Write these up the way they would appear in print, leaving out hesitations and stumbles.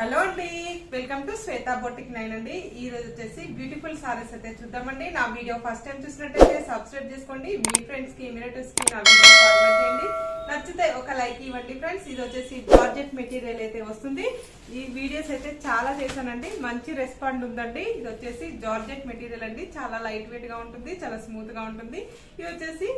Hello అండి, welcome to Shweta boutique 9 అండి. ఈ రోజు వచ్చేసి బ్యూటిఫుల్ సారీస్ అయితే చూద్దామండి. నా వీడియో ఫస్ట్ టైం చూసినట్టయితే సబ్స్క్రైబ్ చేసుకోండి. మీ ఫ్రెండ్స్ కి రిలేటివ్స్ కి నా వీడియో ఫార్వర్డ్ చేయండి. నచ్చితే ఒక లైక్ ఇవ్వండి ఫ్రెండ్స్. ఇది వచ్చేసి జార్జెట్ మెటీరియల్ అయితే వస్తుంది. ఈ వీడియోస్ అయితే చాలా చేశానండి, మంచి రెస్పాండ్ ఉందండి. ఇది వచ్చేసి జార్జెట్ మెటీరియల్ అండి, చాలా లైట్ వెయిట్ గా ఉంటుంది, చాలా స్మూత్ గా ఉంటుంది. ఇది వచ్చేసి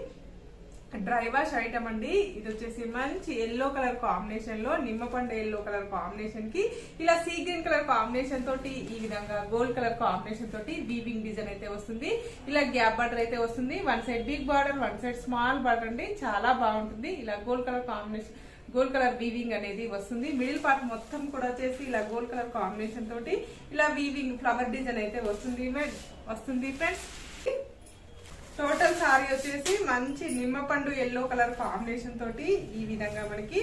డ్రై వాష్ ఐటమ్ అండి. ఇది వచ్చేసి మంచి ఎల్లో కలర్ కాంబినేషన్ లో, నిమ్మపండు ఎల్లో కలర్ కాంబినేషన్ కి ఇలా సీ గ్రీన్ కలర్ కాంబినేషన్ తోటి, ఈ విధంగా గోల్డ్ కలర్ కాంబినేషన్ తోటి వీవింగ్ డిజైన్ అయితే వస్తుంది. ఇలా గ్యాప్ బార్డర్ అయితే వస్తుంది. One side big border, one side small border అండి, చాలా బాగుంటుంది. ఇలా gold colour combination, gold colour weaving అనేది వస్తుంది. మిడిల్ పార్ట్ మొత్తం కూడా వచ్చేసి ఇలా గోల్డ్ కలర్ కాంబినేషన్ తోటి ఇలా వీవింగ్ ఫ్లవర్ డిజైన్ అయితే వస్తుంది ఫ్రెండ్స్. టోటల్ సారీ వచ్చేసి మంచి నిమ్మపండు ఎల్లో కలర్ కాంబినేషన్ తోటి ఈ విధంగా మనకి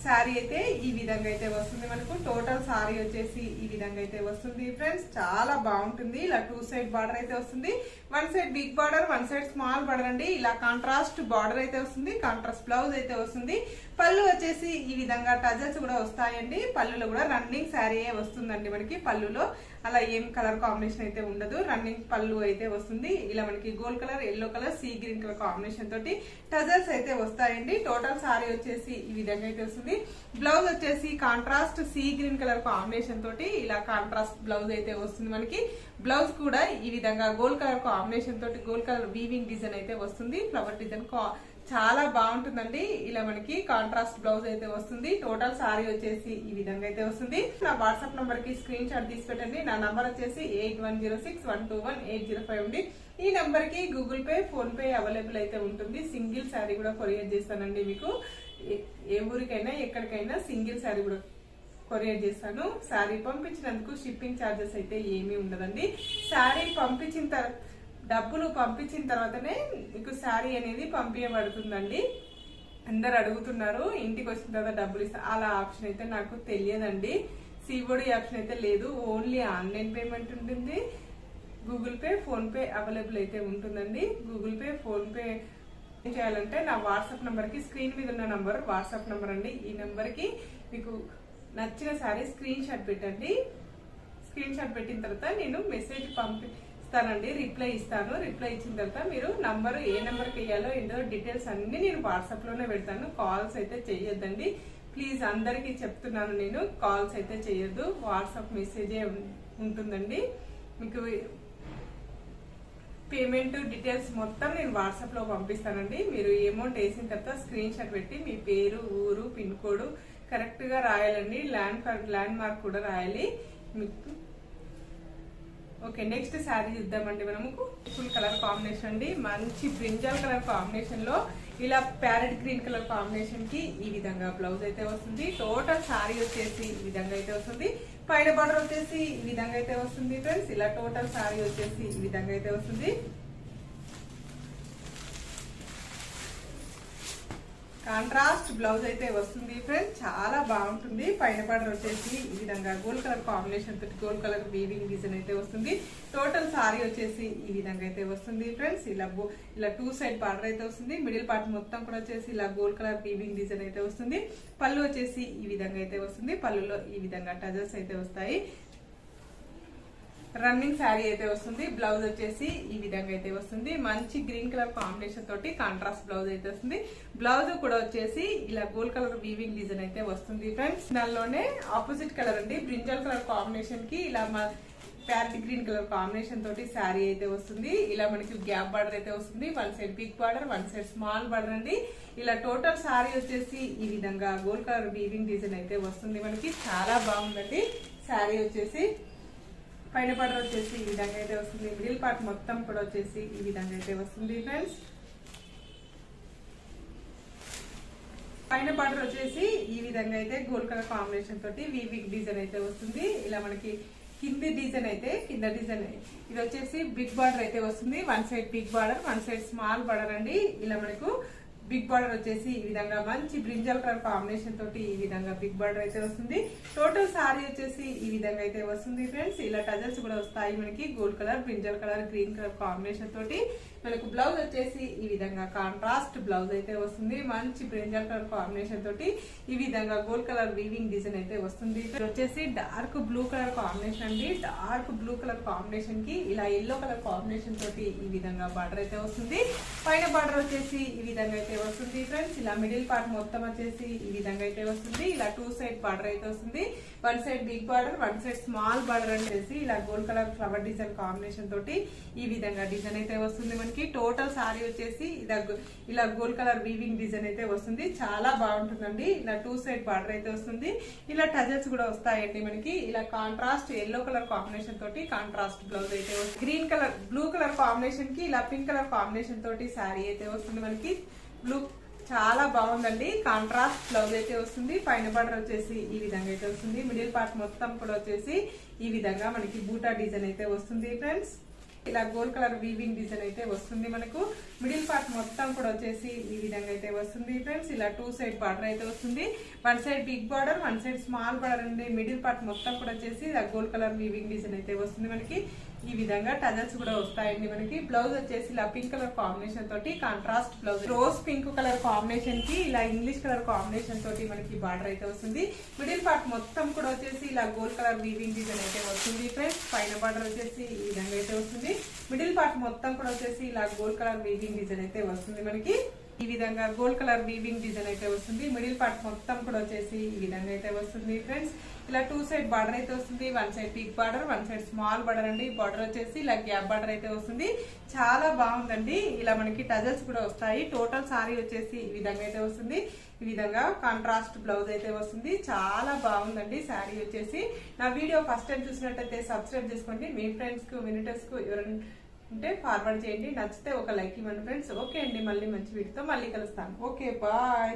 సారీ అయితే ఈ విధంగా అయితే వస్తుంది. మనకు టోటల్ సారీ వచ్చేసి ఈ విధంగా అయితే వస్తుంది ఫ్రెండ్స్, చాలా బాగుంటుంది. ఇలా టూ సైడ్ బార్డర్ అయితే వస్తుంది. One side big border, one side small border అండి. ఇలా కాంట్రాస్ట్ బార్డర్ అయితే వస్తుంది, కాంట్రాస్ట్ బ్లౌజ్ అయితే వస్తుంది. పళ్ళు వచ్చేసి ఈ విధంగా టజల్స్ కూడా వస్తాయండి. పళ్ళులో కూడా రన్నింగ్ శారీ వస్తుందండి మనకి. పళ్ళులో అలా ఏం కలర్ కాంబినేషన్ అయితే ఉండదు, రన్నింగ్ పళ్ళు అయితే వస్తుంది. ఇలా మనకి gold colour, yellow colour, sea green colour combination తోటి టజల్స్ అయితే వస్తాయండి. టోటల్ సారీ వచ్చేసి ఈ విధంగా అయితే వస్తుంది. బ్లౌజ్ వచ్చేసి contrast sea green colour combination తోటి ఇలా కాంట్రాస్ట్ బ్లౌజ్ అయితే వస్తుంది మనకి. బ్లౌజ్ కూడా ఈ విధంగా గోల్డ్ కలర్ కాంబినేషన్ తోటి గోల్డ్ కలర్ వీవింగ్ డిజైన్ అయితే వస్తుంది. ఫ్లవర్ డిజైన్ చాలా బాగుంటుందండి. ఇలా మనకి కాంట్రాస్ట్ బ్లౌజ్ అయితే వస్తుంది. టోటల్ సారీ వచ్చేసి ఈ విధంగా అయితే వస్తుంది. నా వాట్సాప్ నంబర్ కి స్క్రీన్ షాట్ తీసి పెట్టండి. నా నంబర్ వచ్చేసి 8106121805 ఉంది. ఈ నంబర్ కి Google pay, phone pay available అయితే ఉంటుంది. సింగిల్ శారీ కూడా కొరియర్ చేస్తానండి మీకు. ఏ ఊరికైనా ఎక్కడికైనా సింగిల్ శారీ కూడా కొరియర్ చేస్తాను. శారీ పంపించినందుకు షిప్పింగ్ ఛార్జెస్ అయితే ఏమీ ఉండదండి. శారీ డబ్బులు పంపించిన తర్వాతనే మీకు శారీ అనేది పంపించబడుతుందండి. అందరు అడుగుతున్నారు ఇంటికి వచ్చిన తర్వాత డబ్బులు ఇస్తా, అలా ఆప్షన్ అయితే నాకు తెలియదండి. సిఓడి ఆప్షన్ అయితే లేదు, ఓన్లీ ఆన్లైన్ పేమెంట్ ఉంటుంది. Google pay, phone pay available అయితే ఉంటుందండి. గూగుల్ పే, ఫోన్ పే ఏం చేయాలంటే నా వాట్సాప్ నంబర్ కి, స్క్రీన్ మీద ఉన్న నంబర్ వాట్సాప్ నంబర్ అండి. ఈ నంబర్ కి మీకు నచ్చిన శారీ స్క్రీన్ షాట్ పెట్టండి. స్క్రీన్ షాట్ పెట్టిన తర్వాత నేను మెసేజ్ పంపిస్తానండి, రిప్లై ఇస్తాను. రిప్లై ఇచ్చిన తర్వాత మీరు నంబర్, ఏ నంబర్కి వేయాలో ఏంటో డీటెయిల్స్ అన్ని నేను వాట్సాప్ లోనే పెడతాను. కాల్స్ అయితే చెయ్యొద్దండి ప్లీజ్, అందరికీ చెప్తున్నాను నేను. కాల్స్ అయితే చెయ్యొద్దు, వాట్సాప్ మెసేజే ఉంటుందండి. మీకు పేమెంట్ డీటెయిల్స్ మొత్తం నేను వాట్సాప్ లో పంపిస్తానండి. మీరు అమౌంట్ వేసిన తర్వాత స్క్రీన్ షాట్ పెట్టి మీ పేరు, ఊరు, పిన్ కోడ్ కరెక్ట్ గా రాయాలండి. ల్యాండ్ మార్క్ కూడా రాయాలి మీకు. ఓకే, నెక్స్ట్ శారీ చూద్దామండి. మనము ఫుల్ కలర్ కాంబినేషన్ అండి, మంచి బ్రింజాల్ కలర్ కాంబినేషన్ లో ఇలా ప్యారెట్ గ్రీన్ కలర్ కాంబినేషన్ కి ఈ విధంగా బ్లౌజ్ అయితే వస్తుంది. టోటల్ శారీ వచ్చేసి ఈ విధంగా అయితే వస్తుంది. పైన బార్డర్ వచ్చేసి ఈ విధంగా అయితే వస్తుంది ఫ్రెండ్స్. ఇలా టోటల్ శారీ వచ్చేసి ఈ విధంగా అయితే వస్తుంది. కాంట్రాస్ట్ బ్లౌజ్ అయితే వస్తుంది ఫ్రెండ్స్, చాలా బాగుంటుంది. పైన బార్డర్ వచ్చేసి ఈ విధంగా గోల్డ్ కలర్ కాంబినేషన్ తోటి గోల్డ్ కలర్ వీవింగ్ డిజైన్ అయితే వస్తుంది. టోటల్ సారీ వచ్చేసి ఈ విధంగా అయితే వస్తుంది ఫ్రెండ్స్. ఇలా టూ సైడ్ బార్డర్ అయితే వస్తుంది. మిడిల్ పార్ట్ మొత్తం కూడా వచ్చేసి ఇలా గోల్డ్ కలర్ వీవింగ్ డిజైన్ అయితే వస్తుంది. పళ్ళు వచ్చేసి ఈ విధంగా అయితే వస్తుంది. పళ్ళులో ఈ విధంగా టజల్స్ అయితే వస్తాయి. రన్నింగ్ శారీ అయితే వస్తుంది. బ్లౌజ్ వచ్చేసి ఈ విధంగా అయితే వస్తుంది. మంచి గ్రీన్ కలర్ కాంబినేషన్ తోటి కాంట్రాస్ట్ బ్లౌజ్ అయితే వస్తుంది. బ్లౌజ్ కూడా వచ్చేసి ఇలా గోల్డ్ కలర్ వీవింగ్ డిజైన్ అయితే వస్తుంది ఫ్రెండ్స్. దానిలోనే ఆపోజిట్ కలర్ అండి, బ్రింజల్ కలర్ కాంబినేషన్ కి ఇలా ప్యారెట్ గ్రీన్ కలర్ కాంబినేషన్ తోటి శారీ అయితే వస్తుంది. ఇలా మనకి గ్యాప్ బార్డర్ అయితే వస్తుంది. One side big border, one side small border అండి. ఇలా టోటల్ శారీ వచ్చేసి ఈ విధంగా గోల్డ్ కలర్ వీవింగ్ డిజైన్ అయితే వస్తుంది మనకి. చాలా బాగుందండి శారీ వచ్చేసి. పైన బార్డర్ వచ్చేసి ఈ విధంగా అయితే వస్తుంది. మిడిల్ పార్ట్ మొత్తం కూడా వచ్చేసి ఈ విధంగా అయితే వస్తుంది ఫ్రెండ్స్. పైన బార్డర్ వచ్చేసి ఈ విధంగా అయితే గోల్డ్ కలర్ కాంబినేషన్ తోటి వీవింగ్ డిజైన్ అయితే వస్తుంది. ఇలా మనకి కింద డిజైన్ ఇది వచ్చేసి బిగ్ బార్డర్ అయితే వస్తుంది. One side big border, one side small border అండి. ఇలా మనకు బిగ్ బార్డర్ వచ్చేసి ఈ విధంగా మంచి బ్రింజల్ కలర్ కాంబినేషన్ తోటి ఈ విధంగా బిగ్ బార్డర్ అయితే వస్తుంది. టోటల్ సారీ వచ్చేసి ఈ విధంగా అయితే వస్తుంది ఫ్రెండ్స్. ఇలా టజల్స్ కూడా వస్తాయి మనకి. Gold colour, brinjal colour, green colour combination తోటి మనకు బ్లౌజ్ వచ్చేసి ఈ విధంగా కాంట్రాస్ట్ బ్లౌజ్ అయితే వస్తుంది. మంచి బ్రింజల్ కలర్ కాంబినేషన్ తోటి ఈ విధంగా గోల్డ్ కలర్ వీవింగ్ డిజైన్ అయితే వస్తుంది. ఇది వచ్చేసి డార్క్ బ్లూ కలర్ కాంబినేషన్ అండి. డార్క్ బ్లూ కలర్ కాంబినేషన్ కి ఇలా ఎల్లో కలర్ కాంబినేషన్ తోటి ఈ విధంగా బార్డర్ అయితే వస్తుంది. పైన బార్డర్ వచ్చేసి ఈ విధంగా అయితే వస్తుంది ఫ్రెండ్స్. ఇలా మిడిల్ పార్ట్ మొత్తం వచ్చేసి ఈ విధంగా అయితే వస్తుంది. ఇలా 2 సైడ్ బార్డర్ అయితే వస్తుంది. 1 side big border, 1 side small border అనేసి ఇలా gold colour flower design combination తోటి ఈ విధంగా డిజైన్ అయితే వస్తుంది. మనకి టోటల్ సారీ వచ్చేసి ఇలా గోల్డ్ కలర్ వీవింగ్ డిజైన్ అయితే వస్తుంది. చాలా బాగుంటుందండి. ఇలా 2 సైడ్ బార్డర్ అయితే వస్తుంది. ఇలా టజల్స్ కూడా వస్తాయండి మనకి. ఇలా కాంట్రాస్ట్ ఎల్లో కలర్ కాంబినేషన్ తోటి కాంట్రాస్ట్ బ్లౌజ్ అయితే వస్తుంది. Green colour blue colour combination కి ఇలా పింక్ కలర్ కాంబినేషన్ తోటి శారీ అయితే వస్తుంది మనకి. బ్లూ చాలా బాగుందండి. కాంట్రాస్ట్ బ్లౌజ్ అయితే వస్తుంది. పైన బార్డర్ వచ్చేసి ఈ విధంగా అయితే వస్తుంది. మిడిల్ పార్ట్ మొత్తం కూడా వచ్చేసి ఈ విధంగా మనకి బూటా డిజైన్ అయితే వస్తుంది ఫ్రెండ్స్. ఇలా గోల్డ్ కలర్ వీవింగ్ డిజైన్ అయితే వస్తుంది మనకు. మిడిల్ పార్ట్ మొత్తం కూడా వచ్చేసి ఈ విధంగా అయితే వస్తుంది ఫ్రెండ్స్. ఇలా 2 సైడ్ బార్డర్ అయితే వస్తుంది. 1 side big border, 1 side small border అండి. మిడిల్ పార్ట్ మొత్తం కూడా వచ్చేసి ఇలా గోల్డ్ కలర్ వీవింగ్ డిజైన్ అయితే వస్తుంది మనకి. ఈ విధంగా టజల్స్ కూడా వస్తాయండి మనకి. బ్లౌజ్ వచ్చేసి ఇలా పింక్ కలర్ కాంబినేషన్ తోటి contrast blouse. Rose pink colour combination కి ఇలా ఇంగ్లీష్ కలర్ కాంబినేషన్ తోటి మనకి బార్డర్ అయితే వస్తుంది. మిడిల్ పార్ట్ మొత్తం కూడా వచ్చేసి ఇలా గోల్డ్ కలర్ వీవింగ్ డిజైన్ అయితే వస్తుంది ఫ్రెండ్స్. పైన బార్డర్ వచ్చేసి ఈ విధంగా అయితే వస్తుంది. మిడిల్ పార్ట్ మొత్తం కూడా వచ్చేసి ఇలా గోల్డ్ కలర్ వీవింగ్ డిజైన్ అయితే వస్తుంది మనకి. ఈ విధంగా గోల్డ్ కలర్ వీవింగ్ డిజైన్ అయితే వస్తుంది. మిడిల్ పార్ట్ మొత్తం కూడా వచ్చేసి ఈ విధంగా అయితే వస్తుంది ఫ్రెండ్స్. ఇలా 2 సైడ్ బార్డర్ అయితే వస్తుంది. 1 side big border, 1 side small border అండి. బార్డర్ వచ్చేసి ఇలా గ్యాప్ బార్డర్ అయితే వస్తుంది. చాలా బాగుందండి. ఇలా మనకి టజల్స్ కూడా వస్తాయి. టోటల్ సారీ వచ్చేసి ఈ విధంగా అయితే వస్తుంది. ఈ విధంగా కాంట్రాస్ట్ బ్లౌజ్ అయితే వస్తుంది. చాలా బాగుందండి సారీ వచ్చేసి. నా వీడియో ఫస్ట్ టైం చూసినట్టయితే సబ్స్క్రైబ్ చేసుకోండి. మీ ఫ్రెండ్స్ కు విజిటర్స్ కు ఎవరైనా ఉంటే ఫార్వర్డ్ చేయండి. నచ్చితే ఒక లైక్ ఇవ్వండి ఫ్రెండ్స్. ఓకే అండి, మళ్ళీ మంచి వీడియోతో మళ్ళీ కలుస్తాను. Okay, bye.